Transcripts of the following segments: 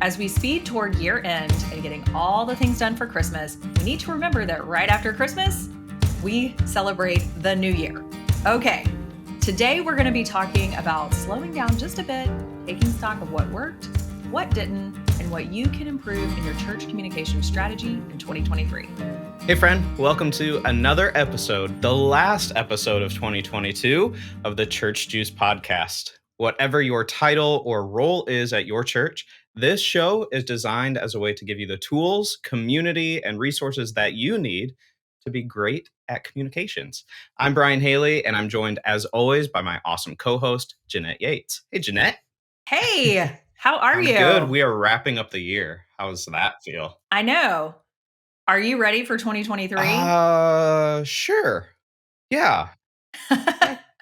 As we speed toward year end and getting all the things done for Christmas, we need to remember that right after Christmas, we celebrate the new year. Okay, today we're going to be talking about slowing down just a bit, taking stock of what worked, what didn't, and what you can improve in your church communication strategy in 2023. Hey friend, welcome to another episode, the last episode of 2022 of the Church Juice podcast. Whatever your title or role is at your church, this show is designed as a way to give you the tools, community, and resources that you need to be great at communications. I'm Brian Haley, and I'm joined as always by my awesome co-host, Jeanette Yates. Hey, Jeanette. Hey, how are I'm you? good. We are wrapping up the year. How does that feel? I know. Are you ready for 2023? Sure. Yeah.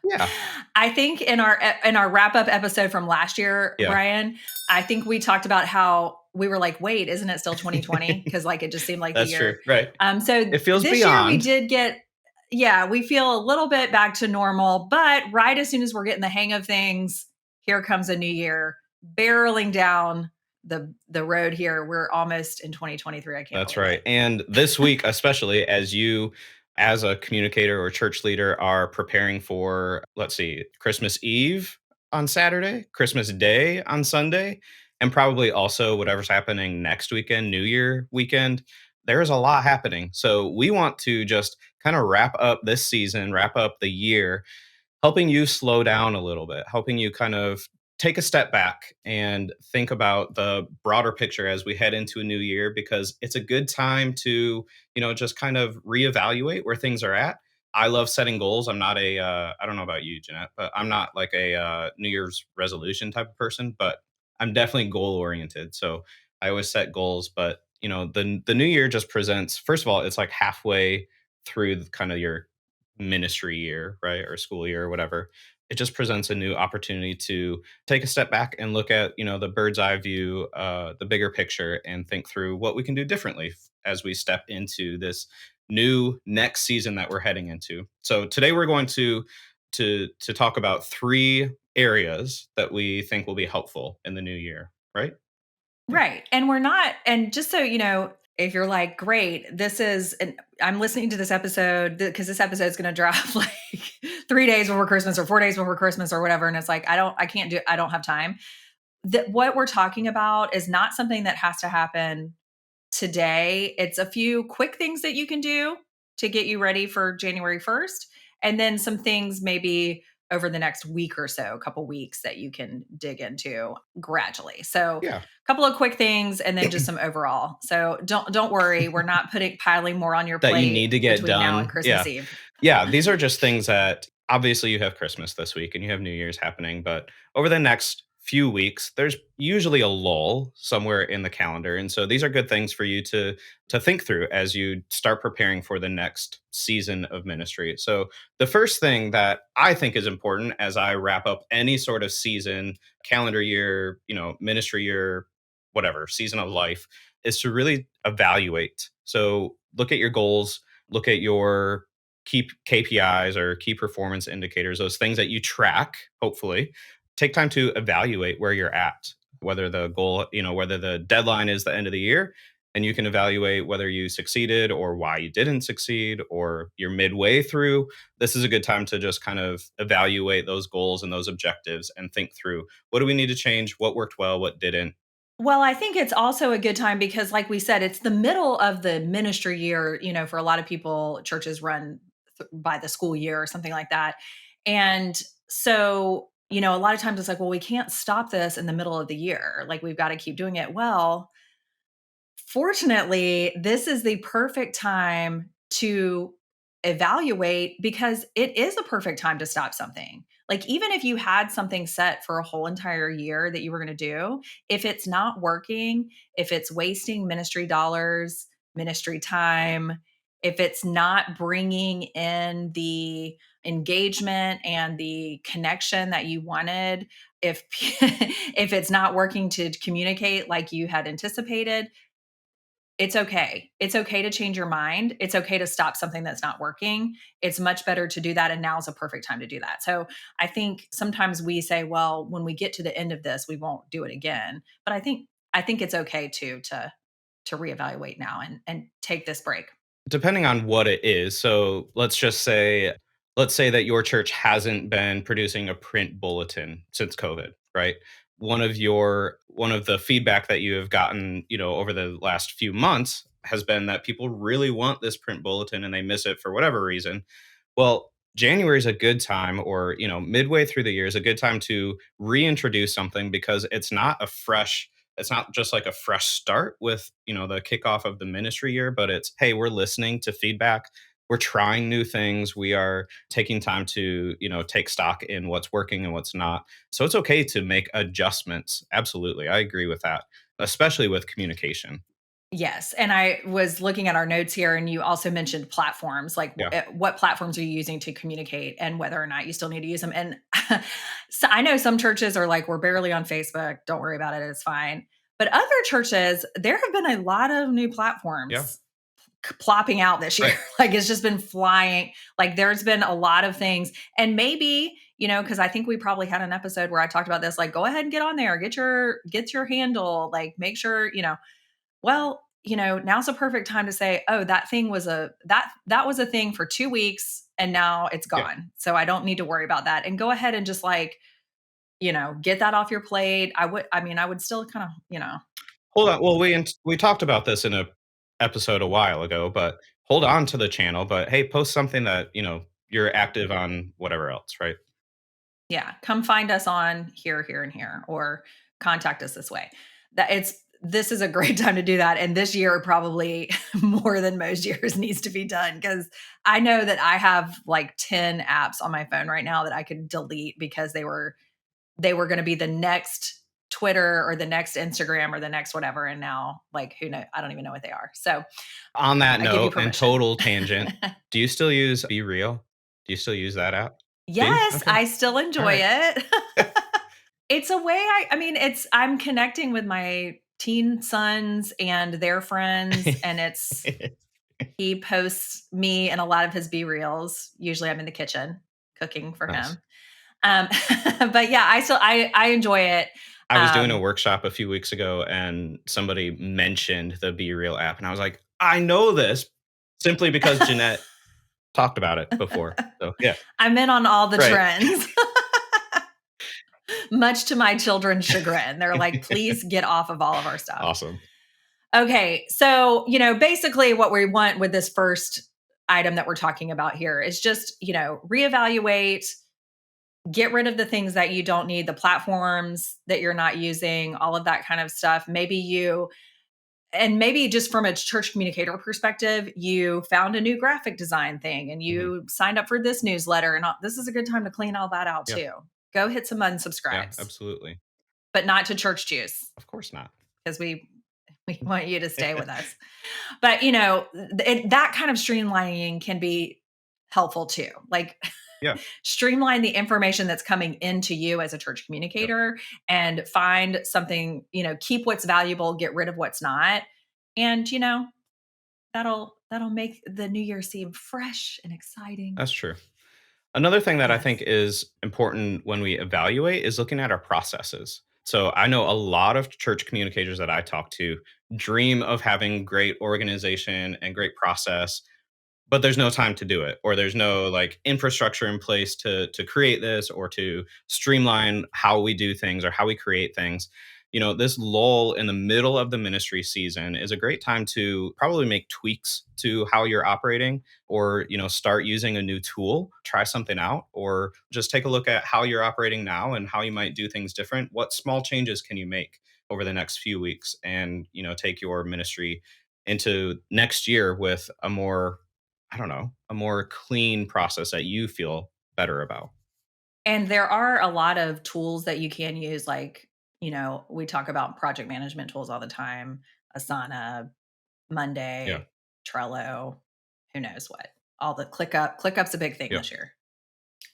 Yeah. I think in our wrap-up episode from last year, Yeah. Brian, I think we talked about how we were like, wait, isn't it still 2020? Because like it just seemed like That's the year. true. Right. So It feels this beyond. year we did get, we feel a little bit back to normal, but right as soon as we're getting the hang of things, here comes a new year barreling down the road here. We're almost in 2023. I can't That's believe right. it. And this week, especially as you, as a communicator or church leader, are preparing for, let's see, Christmas Eve on Saturday, Christmas Day on Sunday, and probably also whatever's happening next weekend, New Year weekend, there is a lot happening. So we want to just kind of wrap up this season, wrap up the year, helping you slow down a little bit, helping you kind of take a step back and think about the broader picture as we head into a new year, because it's a good time to, just kind of reevaluate where things are at. I love setting goals. I'm not I don't know about you, Jeanette, but I'm not like a New Year's resolution type of person, but I'm definitely goal oriented. So I always set goals, but the new year just presents, first of all, it's like halfway through kind of your ministry year, right? Or school year or whatever. It just presents a new opportunity to take a step back and look at, the bird's eye view, the bigger picture, and think through what we can do differently as we step into this new next season that we're heading into. So today we're going to talk about three areas that we think will be helpful in the new year, right? Right. And we're not, and just so you know, if you're like, great, I'm listening to this episode because this episode is going to drop like 3 days before Christmas or 4 days before Christmas or whatever. And it's like, I don't have time. What we're talking about is not something that has to happen today. It's a few quick things that you can do to get you ready for January 1st. And then some things maybe over the next week or so, a couple weeks that you can dig into gradually. So Yeah. a couple of quick things and then just some overall. So don't worry, we're not piling more on your That plate you need to get between now and done. Christmas Yeah. Eve. Yeah, these are just things that obviously you have Christmas this week and you have New Year's happening, but over the next few weeks, there's usually a lull somewhere in the calendar. And so these are good things for you to think through as you start preparing for the next season of ministry. So the first thing that I think is important as I wrap up any sort of season, calendar year, ministry year, whatever, season of life, is to really evaluate. So look at your goals, look at your key KPIs or key performance indicators, those things that you track, hopefully. Take time to evaluate where you're at, whether the goal, whether the deadline is the end of the year, and you can evaluate whether you succeeded or why you didn't succeed, or you're midway through. This is a good time to just kind of evaluate those goals and those objectives and think through, what do we need to change? What worked well? What didn't? Well, I think it's also a good time because, like we said, it's the middle of the ministry year. For a lot of people, churches run by the school year or something like that. And so, a lot of times it's like, well, we can't stop this in the middle of the year. Like, we've got to keep doing it. Well, fortunately, this is the perfect time to evaluate because it is a perfect time to stop something. Like, even if you had something set for a whole entire year that you were going to do, if it's not working, if it's wasting ministry dollars, ministry time, if it's not bringing in the engagement and the connection that you wanted, if if it's not working to communicate like you had anticipated, it's okay. It's okay to change your mind. It's okay to stop something that's not working. It's much better to do that. And now is a perfect time to do that. So I think sometimes we say, well, when we get to the end of this, we won't do it again. But I think I think it's okay to reevaluate now and take this break. Depending on what it is. So let's say that your church hasn't been producing a print bulletin since COVID, right? One of the feedback that you have gotten, over the last few months has been that people really want this print bulletin and they miss it for whatever reason. Well, January is a good time, or midway through the year is a good time to reintroduce something, because it's not just like a fresh start with the kickoff of the ministry year, but it's, hey, we're listening to feedback, we're trying new things, we are taking time to take stock in what's working and what's not. So it's okay to make adjustments. Absolutely, I agree with that, especially with communication. Yes, and I was looking at our notes here, and you also mentioned platforms, like Yeah, what platforms are you using to communicate, and whether or not you still need to use them. And so I know some churches are like, we're barely on Facebook. Don't worry about it; it's fine. But other churches, there have been a lot of new yeah, platforms plopping out this year. right, Like it's just been flying. Like there's been a lot of things, and maybe because I think we probably had an episode where I talked about this. Like, go ahead and get on there, get your handle, like make sure well, now's a perfect time to say, "Oh, that thing was that was a thing for 2 weeks and now it's yeah. gone. So I don't need to worry about that." And go ahead and just like, get that off your plate. I would still kind of, Hold on. Well, we talked about this in a episode a while ago, but hold on to the channel. But hey, post something that you're active on, whatever else, right? yeah, come find us on here, here, and here, or contact us this way. This is a great time to do that. And this year, probably more than most years, needs to be done because I know that I have like 10 apps on my phone right now that I could delete because they were going to be the next Twitter or the next Instagram or the next whatever. And now, like, who knows? I don't even know what they are. So On that I give you note, and permission. total tangent, do you still use Be Real? Do you still use that app? Do you? Yes, Okay. I still All enjoy right. it. It's a way I'm connecting with my teen sons and their friends, and he posts me and a lot of his B reels. Usually I'm in the kitchen cooking for Nice. him. Um, but yeah, I enjoy it. I was doing a Um, workshop a few weeks ago and somebody mentioned the Be Real app, and I was like, I know this simply because Jeanette talked about it before. So yeah, I'm in on all the right. trends, much to my children's chagrin. They're like, please get off of all of our stuff. Awesome. Okay. So, basically what we want with this first item that we're talking about here is just, reevaluate, get rid of the things that you don't need, the platforms that you're not using, all of that kind of stuff. Maybe just from a church communicator perspective, you found a new graphic design thing and Mhm. you signed up for this newsletter, and this is a good time to clean all that out Yeah. too. Go hit some Yeah, unsubscribes, absolutely. but not to church juice Of course not. because we want you to stay with us. But that kind of streamlining can be helpful too. Like Yeah. streamline the information that's coming into you as a church Yep. communicator and find something, keep what's valuable, get rid of what's not. And that'll make the new year seem fresh and exciting. That's true. Another thing that I think Yes. is important when we evaluate is looking at our processes. So I know a lot of church communicators that I talk to dream of having great organization and great process, but there's no time to do it, or there's no like infrastructure in place to create this, or to streamline how we do things or how we create things. This lull in the middle of the ministry season is a great time to probably make tweaks to how you're operating, or start using a new tool, try something out, or just take a look at how you're operating now and how you might do things different. What small changes can you make over the next few weeks, and take your ministry into next year with a more, I don't know, a more clean process that you feel better about. And there are a lot of tools that you can use, like, we talk about project management tools all the time, Asana, Yeah. Monday, Trello, who knows what. All the ClickUp's a big thing Yeah. this year.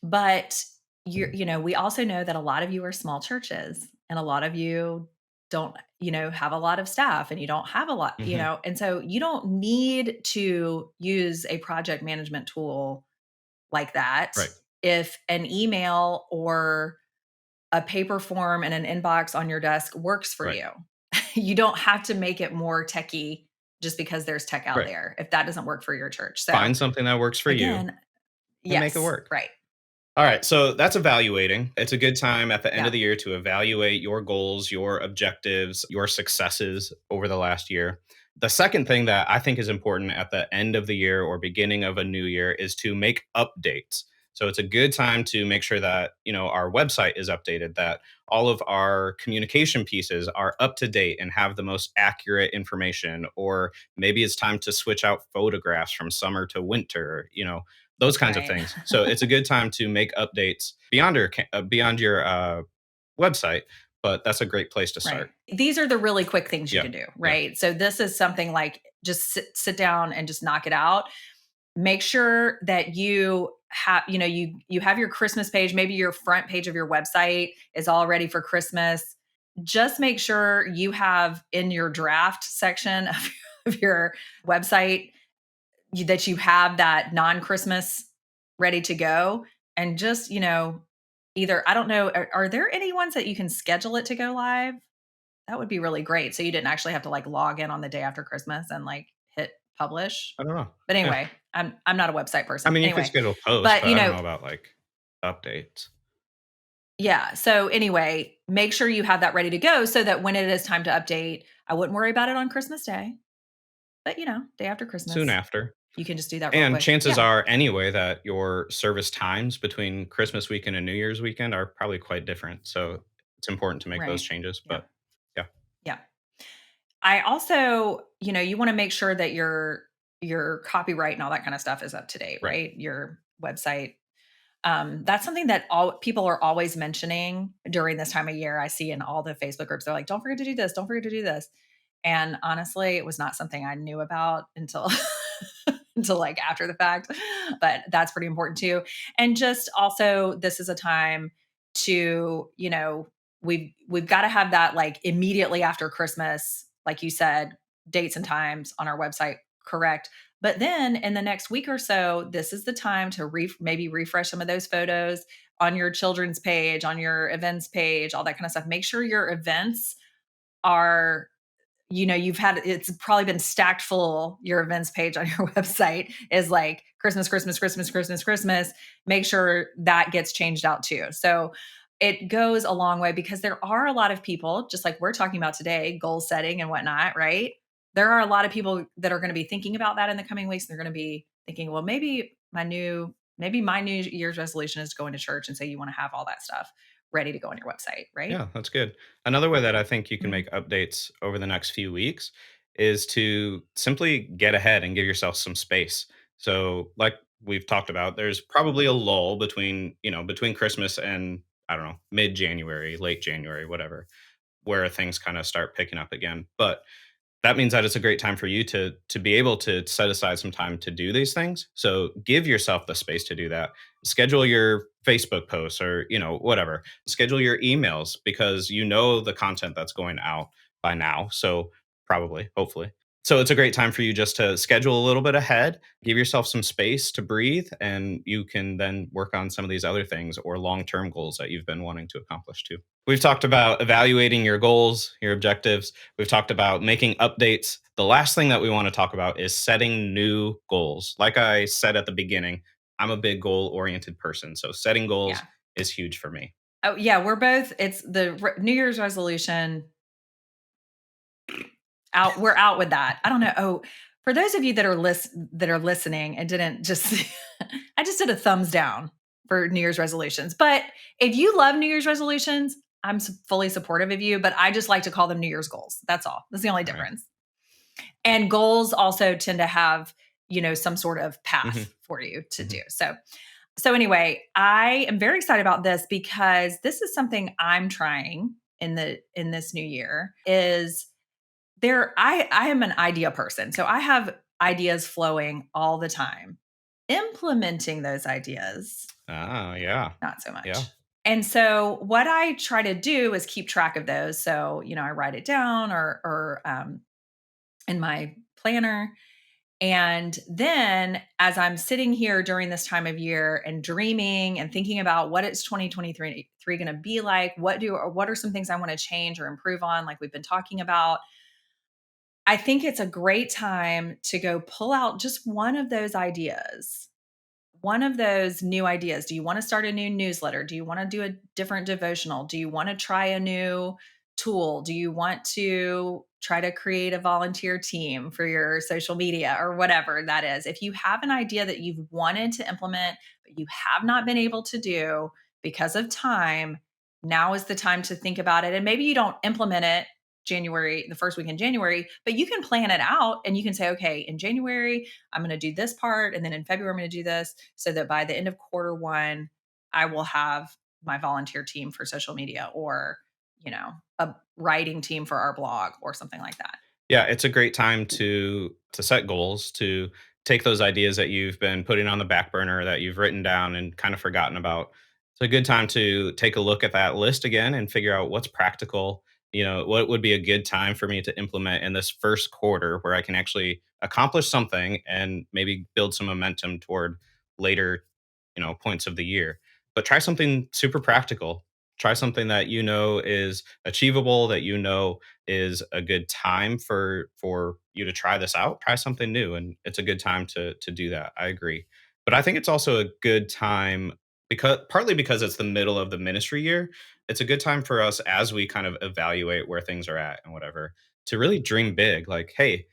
But we also know that a lot of you are small churches and a lot of you don't, have a lot of staff and you don't have a lot, Hmm. and so you don't need to use a project management tool like that Right. if an email or a paper form and an inbox on your desk works for Right. you. you don't have to make it more techy just because there's tech out Right. there if that doesn't work for your church. So, Find something that works for you again, and make it yes, work. right. All right, so that's evaluating. It's a good time at the end of Yeah, the year to evaluate your goals, your objectives, your successes over the last year. The second thing that I think is important at the end of the year or beginning of a new year is to make updates. So it's a good time to make sure that, our website is updated, that all of our communication pieces are up to date and have the most accurate information, or maybe it's time to switch out photographs from summer to winter, those kinds of right. things. So it's a good time to make updates beyond your website, but that's a great place to Right. start. These are the really quick things you Yeah, can do, yeah, right? So this is something like just sit down and just knock it out. Make sure that you have, you have your Christmas page, maybe your front page of your website is all ready for Christmas. Just make sure you have in your draft section of your website that you have that non-Christmas ready to go. And just, either I don't know, are there any ones that you can schedule it to go live? That would be really great. So you didn't actually have to like log in on the day after Christmas and like hit publish. I don't know. But Yeah, anyway, I'm not a website I person. mean, you could Anyway, schedule posts, but but I don't know about like updates. yeah. So anyway, make sure you have that ready to go so that when it is time to update, I wouldn't worry about it on Christmas Day. But day after Soon Christmas, after. you can just do that real And quick. chances Yeah. are, anyway, that your service times between Christmas weekend and New Year's weekend are probably quite different. So it's important to make those Right. changes. Yeah. But yeah, Yeah. I also, you want to make sure that your copyright and all that kind of stuff is up to date, right. right? Your website. That's something that all people are always mentioning during this time of year. I see in all the Facebook groups, they're like, "Don't forget to do this. Don't forget to do this." And honestly, it was not something I knew about until until like after the fact. But that's pretty important too. And just also, this is a time to, we've got to have that like immediately after Christmas, like you said, dates and times on our website correct. But then in the next week or so, this is the time to maybe refresh some of those photos on your children's page, on your events page, all that kind of stuff. Make sure your events are, you've had, it's probably been stacked full. Your events page on your website is like Christmas, Christmas, Christmas, Christmas, Christmas. Make sure that gets changed out too. So it goes a long way because there are a lot of people, just like we're talking about today, goal setting and whatnot, right? There are a lot of people that are going to be thinking about that in the coming weeks. They're going to be thinking, well, maybe my New Year's resolution is to go into church, and say you want to have all that stuff ready to go on your website, right? Yeah, that's good. Another way that I think you can Mhm. make updates over the next few weeks is to simply get ahead and give yourself some space. So, like we've talked about, there's probably a lull between Christmas and I don't know, mid January, late January, whatever, where things kind of start picking up again. But that means that it's a great time for you to be able to set aside some time to do these things. So give yourself the space to do that. Schedule your Facebook posts or, whatever. Schedule your emails because you know the content that's going out by now. So probably, hopefully. So it's a great time for you just to schedule a little bit ahead, give yourself some space to breathe, and you can then work on some of these other things or long-term goals that you've been wanting to accomplish too. We've talked about evaluating your goals, your objectives. We've talked about making updates. The last thing that we want to talk about is setting new goals. Like I said at the beginning, I'm a big goal oriented person. So setting goals Yeah. is huge for me. Oh, yeah, we're both, it's the New Year's resolution out, we're out with that. I don't know. Oh, for those of you that are listening and didn't just I just did a thumbs down for New Year's resolutions. But if you love New Year's resolutions, I'm fully supportive of you, but I just like to call them New Year's goals. That's all. That's the only All right. difference. And goals also tend to have, some sort of Hmm. path for you to Hmm. do. So anyway, I am very excited about this because this is something I'm trying in this new year is I am an idea person. So I have ideas flowing all the time. Implementing those ideas, Ah, yeah. not so Yeah. much. And so what I try to do is keep track of those. So, I write it down or in my planner. And then as I'm sitting here during this time of year and dreaming and thinking about what it's 2023 going to be like, what are some things I want to change or improve on like we've been talking about, I think it's a great time to go pull out just one of those ideas, one of those new ideas. Do you want to start a new newsletter? Do you want to do a different devotional? Do you want to try a new tool? Do you want to try to create a volunteer team for your social media or whatever that is? If you have an idea that you've wanted to implement, but you have not been able to do because of time, now is the time to think about it. And maybe you don't implement it the first week in January, but you can plan it out and you can say, okay, in January, I'm going to do this part. And then in February, I'm going to do this so that by the end of quarter one, I will have my volunteer team for social media or, a writing team for our blog or something like that. Yeah, it's a great time to set goals, to take those ideas that you've been putting on the back burner that you've written down and kind of forgotten about. It's a good time to take a look at that list again and figure out what's practical. What would be a good time for me to implement in this first quarter where I can actually accomplish something and maybe build some momentum toward later, points of the year. But try something super practical. Try something that is achievable, that is a good time for you to try this out. Try something new, and it's a good time to do that. I agree. But I think it's also a good time because partly because it's the middle of the ministry year, it's a good time for us as we kind of evaluate where things are at and whatever to really dream big. Like, hey,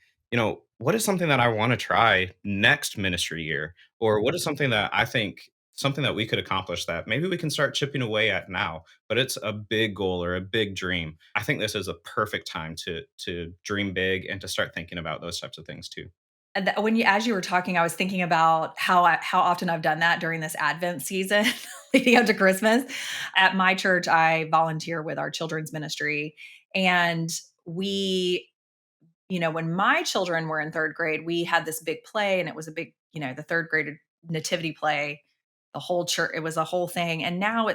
what is something that I want to try next ministry year? Or what is something that I think something that we could accomplish that maybe we can start chipping away at now, but it's a big goal or a big dream. I think this is a perfect time to dream big and to start thinking about those types of things too. And as you were talking, I was thinking about how often I've done that during this Advent season leading up to Christmas. At my church, I volunteer with our children's ministry, and we when my children were in third grade, we had this big play and it was a big, the third grade nativity play, the whole church, it was a whole thing. And now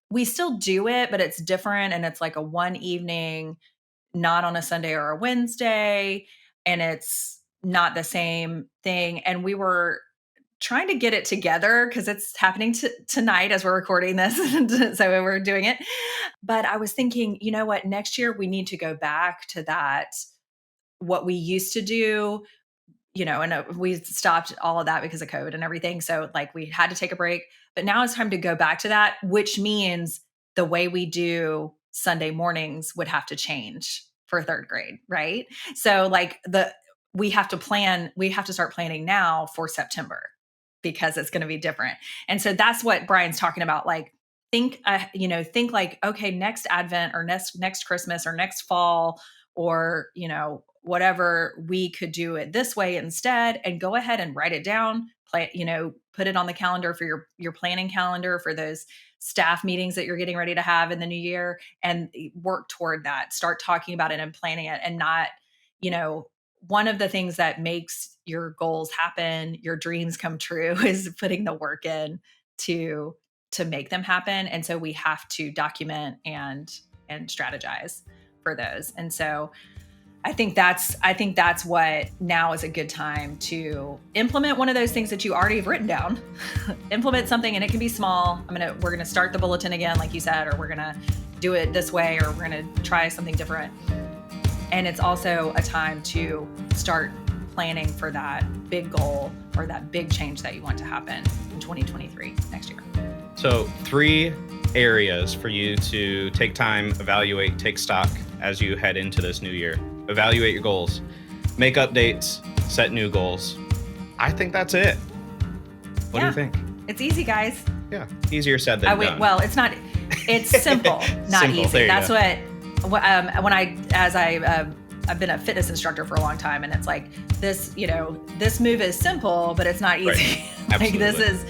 we still do it, but it's different. And it's like a one evening, not on a Sunday or a Wednesday. And it's not the same thing. And we were trying to get it together because it's happening tonight as we're recording this. So we're doing it. But I was thinking, you know what, next year we need to go back to that what we used to do, and we stopped all of that because of COVID and everything. So like we had to take a break, but now it's time to go back to that, which means the way we do Sunday mornings would have to change for third grade. Right. So like we have to start planning now for September because it's going to be different. And so that's what Brian's talking about. Like think like, okay, next Advent or next Christmas or next fall or, whatever, we could do it this way instead and go ahead and write it down, put it on the calendar for your planning calendar for those staff meetings that you're getting ready to have in the new year and work toward that. Start talking about it and planning it and not, one of the things that makes your goals happen, your dreams come true is putting the work in to make them happen. And so we have to document and strategize for those. And so I think that's what now is a good time to implement one of those things that you already have written down. Implement something, and it can be small. We're gonna start the bulletin again, like you said, or we're gonna do it this way, or we're gonna try something different. And it's also a time to start planning for that big goal or that big change that you want to happen in 2023 next year. So 3 areas for you to take time, evaluate, take stock as you head into this new year. Evaluate your goals, make updates, set new goals. I think that's it. What do you think? It's easy, guys. Yeah, easier said than done. Well, it's not. It's simple, not Simple, easy. That's what I've been a fitness instructor for a long time, and it's like this. This move is simple, but it's not easy. Right. Like this is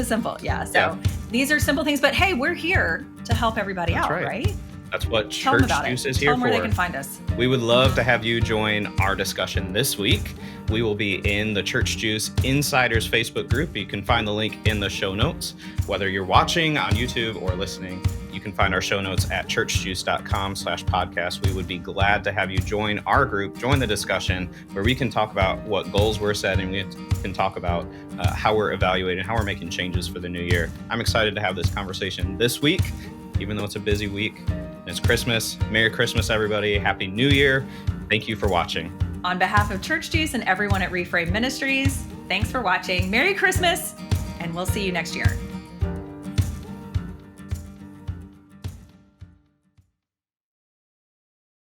simple. Yeah. So these are simple things, but hey, we're here to help everybody out, right? That's what Church Juice is here Tell them for. where they can find us. We would love to have you join our discussion this week. We will be in the Church Juice Insiders Facebook group. You can find the link in the show notes. Whether you're watching on YouTube or listening, You can find our show notes at churchjuice.com/podcast. We would be glad to have you join our group, join the discussion where we can talk about what goals we're setting. We can talk about how we're evaluating, how we're making changes for the new year. I'm excited to have this conversation this week, even though it's a busy week. It's Christmas. Merry Christmas, everybody. Happy New Year. Thank you for watching. On behalf of Church Juice and everyone at Reframe Ministries, thanks for watching. Merry Christmas, and we'll see you next year.